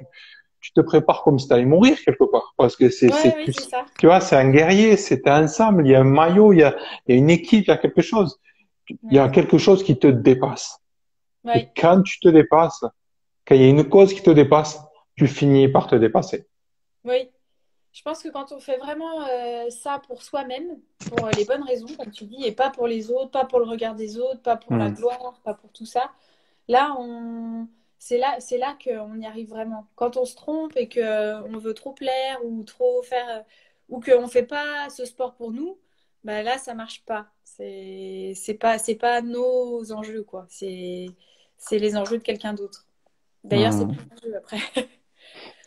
tu te prépares comme si tu allais mourir quelque part. Parce que ouais, oui, c'est ça. tu vois, c'est un guerrier, c'est un ensemble, il y a un maillot, il y a une équipe, il y a quelque chose. Il y Oui, a quelque chose qui te dépasse. Et oui, quand tu te dépasses, quand il y a une cause qui te dépasse, tu finis par te dépasser. oui. Je pense que quand on fait vraiment ça pour soi-même, pour les bonnes raisons, comme tu dis, et pas pour les autres, pas pour le regard des autres, pas pour la Hmm. gloire, pas pour tout ça, là, c'est là qu'on y arrive vraiment. Quand on se trompe et qu'on veut trop plaire ou trop faire, ou qu'on ne fait pas ce sport pour nous, bah là, ça marche pas. C'est pas nos enjeux, quoi. C'est les enjeux de quelqu'un d'autre. D'ailleurs, c'est Hmm. plus enjeu après.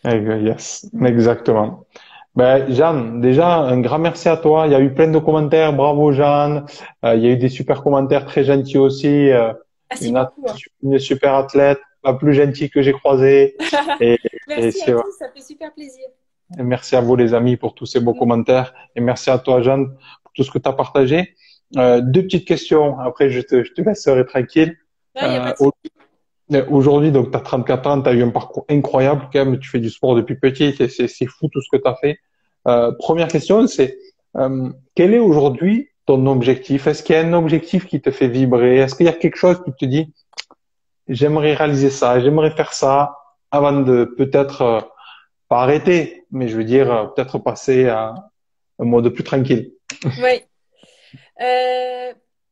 Yes, exactement. Ben, Jeanne, déjà, un grand merci à toi. Il y a eu plein de commentaires. Bravo, Jeanne. Il y a eu des super commentaires très gentils aussi. Merci Une, at- beaucoup, hein. une super athlète, la plus gentille que j'ai croisée. Et, et Merci à c'est, tous, ça fait super plaisir. et merci à vous, les amis, pour tous ces beaux commentaires. Et merci à toi, Jeanne, pour tout ce que tu as partagé. Deux petites questions. Après, je te laisserai tranquille. Non, il n'y a pas Euh, de souci. Aujourd'hui, donc, tu as 34 ans, tu as eu un parcours incroyable quand même, tu fais du sport depuis petit, c'est fou tout ce que tu as fait. Première question, c'est quel est aujourd'hui ton objectif? Est-ce qu'il y a un objectif qui te fait vibrer? Est-ce qu'il y a quelque chose qui te dit, j'aimerais réaliser ça, j'aimerais faire ça, avant de peut-être pas arrêter, mais je veux dire peut-être passer à un mode plus tranquille. Oui.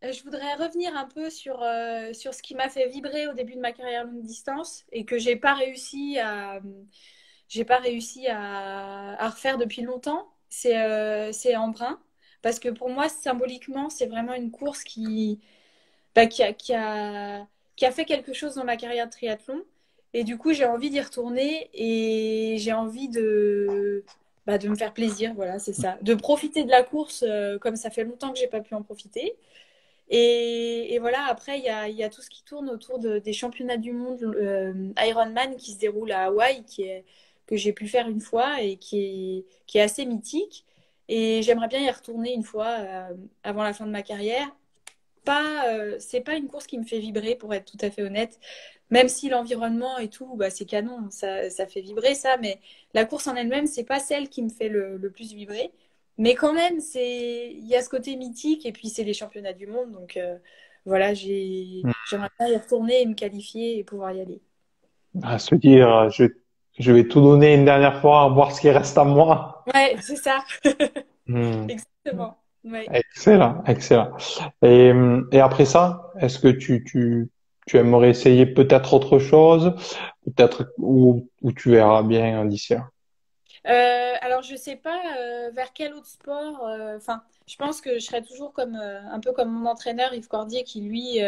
Je voudrais revenir un peu sur ce qui m'a fait vibrer au début de ma carrière longue distance et que j'ai pas réussi à refaire depuis longtemps. C'est Embrun. Parce que pour moi, symboliquement, c'est vraiment une course bah, qui a fait quelque chose dans ma carrière de triathlon. Et du coup, j'ai envie d'y retourner et j'ai envie de me faire plaisir. Voilà, c'est ça. De profiter de la course comme ça fait longtemps que j'ai pas pu en profiter. Et voilà, après, il y a tout ce qui tourne autour des championnats du monde Ironman qui se déroule à Hawaï, que j'ai pu faire une fois et qui est assez mythique. Et j'aimerais bien y retourner une fois avant la fin de ma carrière. C'est pas une course qui me fait vibrer, pour être tout à fait honnête. Même si l'environnement et tout, bah, c'est canon, ça fait vibrer ça, mais la course en elle-même, c'est pas celle qui me fait le plus vibrer. Mais quand même, il y a ce côté mythique et puis c'est les championnats du monde, donc voilà, j'aimerais bien y retourner et me qualifier et pouvoir y aller. À se dire, je vais tout donner une dernière fois, voir ce qui reste à moi. Ouais, c'est ça, Hmm. exactement. Ouais. Excellent, excellent. Et après ça, est-ce que tu aimerais essayer peut-être autre chose, peut-être ou tu verras bien d'ici là. Alors, je sais pas vers quel autre sport. Enfin, je pense que je serais toujours un peu comme mon entraîneur Yves Cordier, qui lui,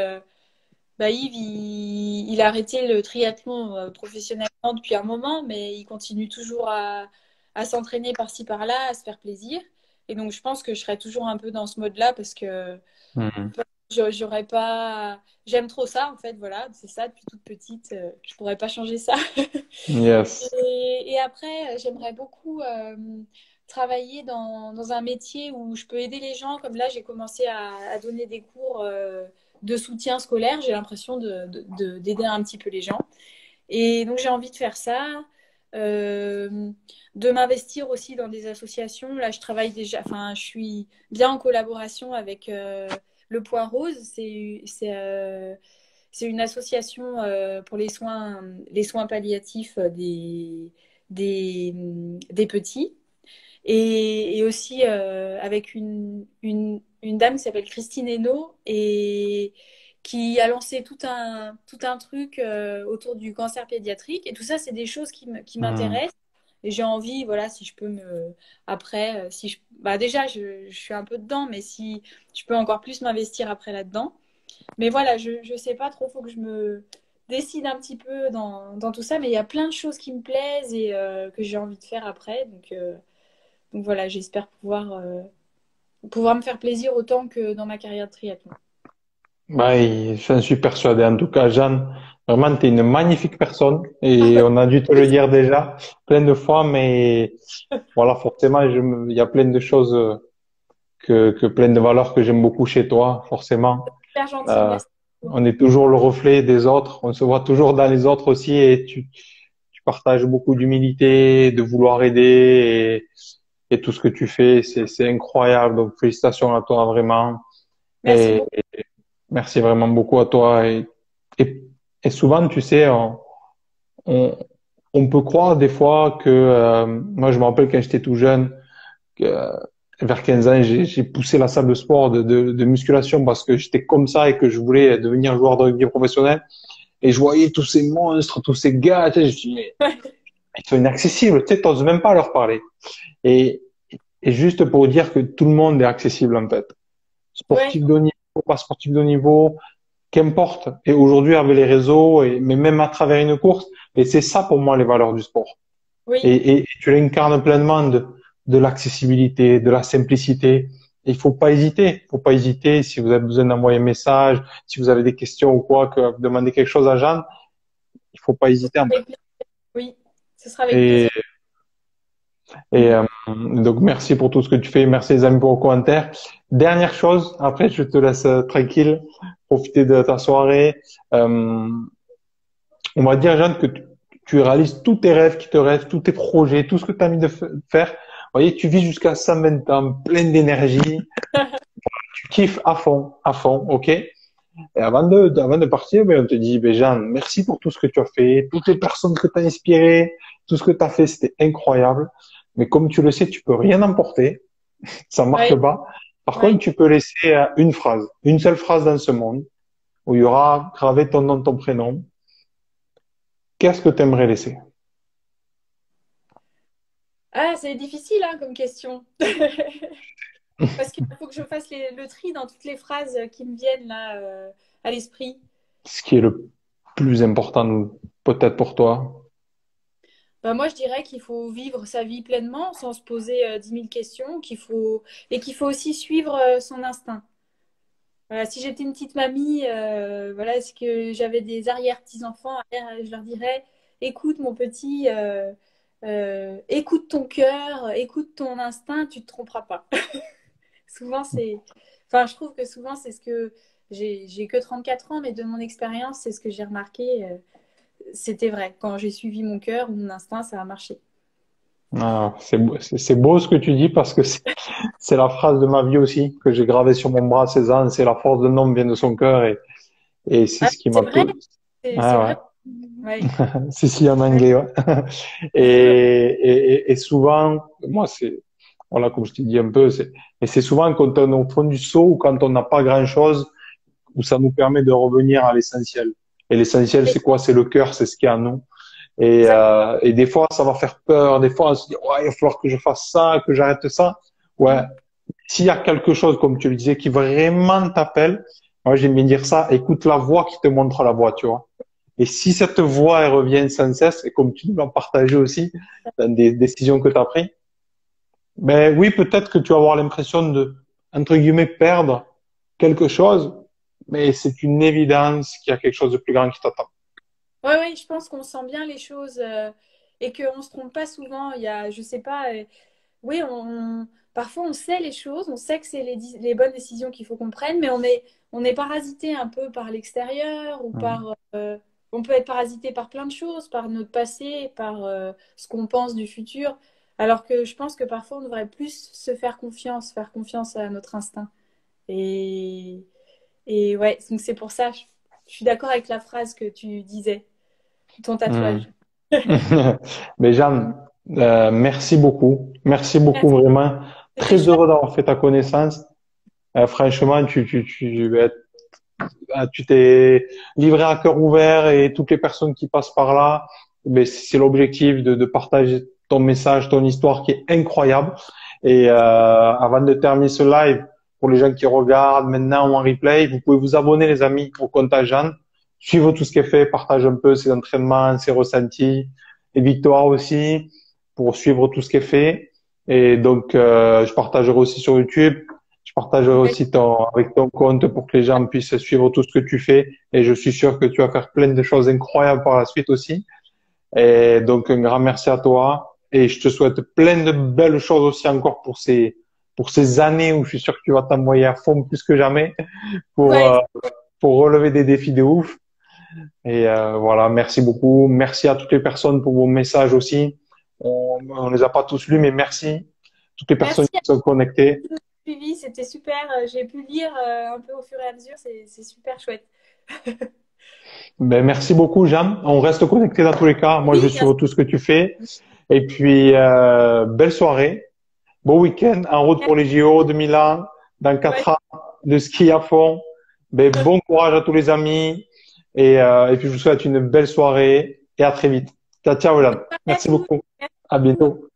bah, Yves, il a arrêté le triathlon professionnellement depuis un moment, mais il continue toujours à s'entraîner par-ci par-là, à se faire plaisir. Et donc, je pense que je serais toujours un peu dans ce mode-là parce que Hmm. j'aurais pas. J'aime trop ça, en fait, voilà, c'est ça depuis toute petite. Je pourrais pas changer ça. Yes. Et après, j'aimerais beaucoup travailler dans un métier où je peux aider les gens. Comme là, j'ai commencé à donner des cours de soutien scolaire. J'ai l'impression d'aider un petit peu les gens. Et donc, j'ai envie de faire ça. euh, de m'investir aussi dans des associations. Là, je travaille déjà, enfin, je suis bien en collaboration avec Le Point Rose. C'est une association pour les soins palliatifs des petits. Et aussi avec une dame qui s'appelle Christine Hainaut et qui a lancé tout un truc autour du cancer pédiatrique. Et tout ça, c'est des choses qui Hmm. m'intéressent. Et j'ai envie, voilà, si je peux me... Après, si je... bah déjà, je suis un peu dedans, mais si je peux encore plus m'investir après là-dedans. Mais voilà, je sais pas trop, faut que je me décide un petit peu dans tout ça, mais il y a plein de choses qui me plaisent et que j'ai envie de faire après. Donc voilà, j'espère pouvoir me faire plaisir autant que dans ma carrière de triathlon. Ouais, j'en suis persuadé. En tout cas, Jeanne, vraiment, tu es une magnifique personne et on a dû te le dire déjà plein de fois, mais voilà, forcément, il y a plein de choses plein de valeurs que j'aime beaucoup chez toi, forcément. Super gentil, Euh, merci beaucoup. on est toujours le reflet des autres, on se voit toujours dans les autres aussi et tu partages beaucoup d'humilité, de vouloir aider et tout ce que tu fais, c'est incroyable. Donc, félicitations à toi, vraiment. Merci Et beaucoup. merci vraiment beaucoup à toi. Et, et souvent, tu sais, on, on peut croire des fois que, moi, je me rappelle quand j'étais tout jeune, que, vers 15 ans, j'ai poussé la salle de sport de musculation parce que j'étais comme ça et que je voulais devenir joueur de rugby professionnel. Et je voyais tous ces monstres, tous ces gars, tu sais, je me suis dit, mais ils sont inaccessibles, tu sais, t'oses même pas leur parler. Et, et juste pour dire que tout le monde est accessible, en fait. Ouais, Sportif de haut niveau, pas sportif de haut niveau, qu'importe. Et aujourd'hui, avec les réseaux, mais même à travers une course, et c'est ça pour moi les valeurs du sport. oui. Et tu l'incarnes pleinement de l'accessibilité, de la simplicité. Et il faut pas hésiter. Il faut pas hésiter si vous avez besoin d'envoyer un message, si vous avez des questions ou quoi, que vous demandez quelque chose à Jeanne, il faut pas hésiter en fait. Avec plaisir. Oui, ce sera avec Et, plaisir. et donc merci pour tout ce que tu fais, merci les amis pour vos commentaires. Dernière chose, après je te laisse tranquille, profiter de ta soirée. Euh, on va dire, Jeanne, que tu réalises tous tes rêves qui te restent, tous tes projets, tout ce que tu as envie de faire. Vous voyez, tu vis jusqu'à 120 ans, plein d'énergie, tu kiffes à fond, ok? Et avant de partir, ben, on te dit, ben, Jeanne, merci pour tout ce que tu as fait, toutes les personnes que tu as inspirées, tout ce que tu as fait, c'était incroyable. Mais comme tu le sais, tu peux rien emporter, ça marche Ouais, pas. Par contre, ouais. tu peux laisser une phrase, une seule phrase dans ce monde, où il y aura gravé ton nom, ton prénom. Qu'est-ce que tu aimerais laisser? Ah, c'est difficile hein, comme question. Parce qu'il faut que je fasse le tri dans toutes les phrases qui me viennent là à l'esprit. Ce qui est le plus important peut-être pour toi. Bah, moi, je dirais qu'il faut vivre sa vie pleinement sans se poser 10 000 questions, et qu'il faut aussi suivre son instinct. Voilà, si j'étais une petite mamie, voilà, est-ce que j'avais des arrière-petits-enfants, je leur dirais, écoute mon petit, écoute ton cœur, écoute ton instinct, tu te tromperas pas. Souvent, enfin, je trouve que souvent, c'est ce que j'ai que 34 ans, mais de mon expérience, c'est ce que j'ai remarqué. C'était vrai. Quand j'ai suivi mon cœur ou mon instinct, ça a marché. Ah, c'est beau ce que tu dis parce que c'est la phrase de ma vie aussi que j'ai gravée sur mon bras à 16 ans. C'est la force d'un homme vient de son cœur et c'est Ah, ce qui c'est m'a vrai, tout. c'est vrai. Ah Ouais. ouais, c'est si en Ouais. anglais, ouais. Et souvent, moi c'est voilà comme je te dis un peu, et c'est souvent quand on est au fond du seau ou quand on n'a pas grand-chose où ça nous permet de revenir à l'essentiel. Et l'essentiel, Et- c'est quoi? C'est le cœur, c'est ce qu'il y a en nous. exact. Et des fois, ça va faire peur. Des fois, on se dit, ouais, il va falloir que je fasse ça, que j'arrête ça. Ouais. Mm. S'il y a quelque chose, comme tu le disais, qui vraiment t'appelle, moi, j'aime bien dire ça, écoute la voix qui te montre la voie, tu vois. Et si cette voix, elle revient sans cesse, et comme tu nous l'as partagé aussi dans des décisions que tu as prises, ben oui, peut-être que tu vas avoir l'impression de, entre guillemets, perdre quelque chose, mais c'est une évidence qu'il y a quelque chose de plus grand qui t'attend. Ouais, ouais, je pense qu'on sent bien les choses et qu'on se trompe pas souvent. Il y a, je sais pas, oui, parfois on sait les choses, on sait que c'est les bonnes décisions qu'il faut qu'on prenne, mais on est parasité un peu par l'extérieur ou Mm. par, on peut être parasité par plein de choses, par notre passé, par ce qu'on pense du futur. Alors que je pense que parfois on devrait plus se faire confiance à notre instinct. Et, et ouais, donc c'est pour ça, je suis d'accord avec la phrase que tu disais, ton Mm. tatouage. Mais Jeanne, merci beaucoup. Merci beaucoup Merci. vraiment. C'était Très chouette. heureux d'avoir fait ta connaissance. Franchement, tu t'es livré à cœur ouvert et toutes les personnes qui passent par là, mais c'est l'objectif de partager ton message, ton histoire qui est incroyable. Et avant de terminer ce live, pour les gens qui regardent maintenant ou en replay, vous pouvez vous abonner les amis au compte à Jeanne, suivre tout ce qui est fait, partage un peu ses entraînements, ses ressentis, les victoires aussi, pour suivre tout ce qui est fait. Et donc, je partagerai aussi sur YouTube. Je partagerai aussi avec ton compte pour que les gens puissent suivre tout ce que tu fais. Et je suis sûr que tu vas faire plein de choses incroyables par la suite aussi. Et donc, un grand merci à toi. Et je te souhaite plein de belles choses aussi encore pour ces années où je suis sûr que tu vas t'envoyer à fond plus que jamais pour, Ouais, euh, pour relever des défis de ouf. Et voilà, merci beaucoup. Merci à toutes les personnes pour vos messages aussi. On les a pas tous lus, mais merci. Toutes les personnes merci qui sont connectées. à vous suivi, c'était super. J'ai pu lire un peu au fur et à mesure, c'est super chouette. Ben, merci beaucoup, Jean. On reste connecté dans tous les cas. Moi, je Oui, vais bien suivre tout ce que tu fais. Et puis, belle soirée. Bon week-end. En route sûr. pour les JO de Milan. Dans Ouais. 4 ans, de ski à fond. Ben, bon courage à tous les amis. Et puis, je vous souhaite une belle soirée et à très vite. Ciao, ciao, Jean. Bonne soirée à Merci tous. beaucoup. Merci À beaucoup. bientôt.